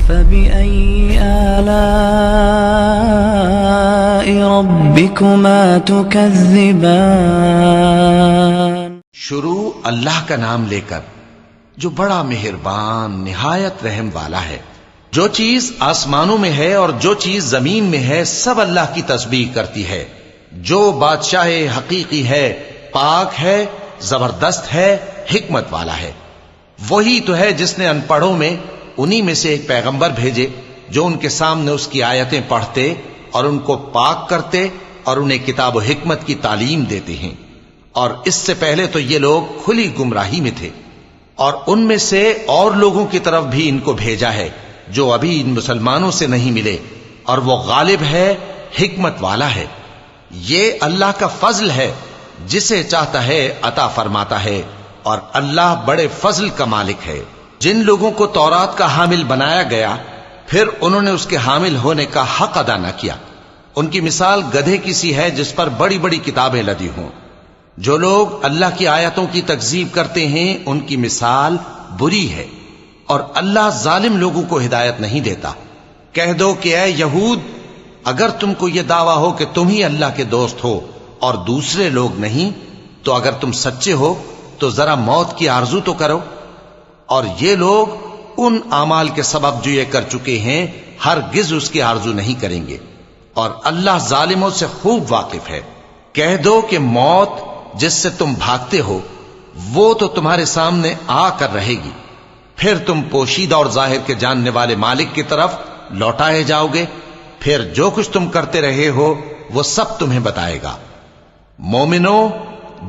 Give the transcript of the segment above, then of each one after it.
فبأي آلاء ربكما تكذبان۔ شروع اللہ کا نام لے کر جو بڑا مہربان نہایت رحم والا ہے۔ جو چیز آسمانوں میں ہے اور جو چیز زمین میں ہے سب اللہ کی تسبیح کرتی ہے۔ جو بادشاہ حقیقی ہے، پاک ہے، زبردست ہے، حکمت والا ہے۔ وہی تو ہے جس نے ان پڑھوں میں انہی میں سے ایک پیغمبر بھیجے جو ان کے سامنے اس کی آیتیں پڑھتے اور ان کو پاک کرتے اور انہیں کتاب و حکمت کی تعلیم دیتے ہیں۔ اور اس سے پہلے تو یہ لوگ کھلی گمراہی میں تھے، اور ان میں سے اور لوگوں کی طرف بھی ان کو بھیجا ہے جو ابھی ان مسلمانوں سے نہیں ملے، اور وہ غالب ہے، حکمت والا ہے۔ یہ اللہ کا فضل ہے، جسے چاہتا ہے عطا فرماتا ہے، اور اللہ بڑے فضل کا مالک ہے۔ جن لوگوں کو تورات کا حامل بنایا گیا پھر انہوں نے اس کے حامل ہونے کا حق ادا نہ کیا، ان کی مثال گدھے کی سی ہے جس پر بڑی بڑی کتابیں لدی ہوں۔ جو لوگ اللہ کی آیتوں کی تکذیب کرتے ہیں ان کی مثال بری ہے، اور اللہ ظالم لوگوں کو ہدایت نہیں دیتا۔ کہہ دو کہ اے یہود، اگر تم کو یہ دعویٰ ہو کہ تم ہی اللہ کے دوست ہو اور دوسرے لوگ نہیں، تو اگر تم سچے ہو تو ذرا موت کی آرزو تو کرو۔ اور یہ لوگ ان اعمال کے سبب جو یہ کر چکے ہیں ہرگز اس کی آرزو نہیں کریں گے، اور اللہ ظالموں سے خوب واقف ہے۔ کہہ دو کہ موت جس سے تم بھاگتے ہو وہ تو تمہارے سامنے آ کر رہے گی، پھر تم پوشیدہ اور ظاہر کے جاننے والے مالک کی طرف لوٹائے جاؤ گے، پھر جو کچھ تم کرتے رہے ہو وہ سب تمہیں بتائے گا۔ مومنو،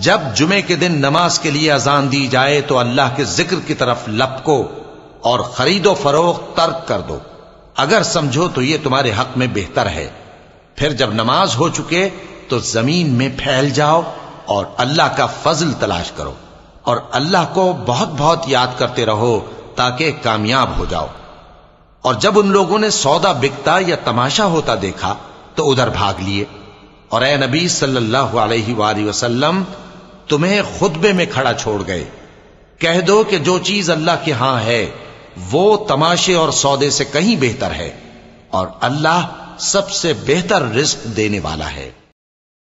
جب جمعے کے دن نماز کے لیے اذان دی جائے تو اللہ کے ذکر کی طرف لپکو اور خرید و فروخت ترک کر دو، اگر سمجھو تو یہ تمہارے حق میں بہتر ہے۔ پھر جب نماز ہو چکے تو زمین میں پھیل جاؤ اور اللہ کا فضل تلاش کرو، اور اللہ کو بہت بہت یاد کرتے رہو تاکہ کامیاب ہو جاؤ۔ اور جب ان لوگوں نے سودا بکتا یا تماشا ہوتا دیکھا تو ادھر بھاگ لیے، اور اے نبی صلی اللہ علیہ وآلہ وسلم تمہیں خطبے میں کھڑا چھوڑ گئے۔ کہہ دو کہ جو چیز اللہ کے ہاں ہے وہ تماشے اور سودے سے کہیں بہتر ہے، اور اللہ سب سے بہتر رزق دینے والا ہے۔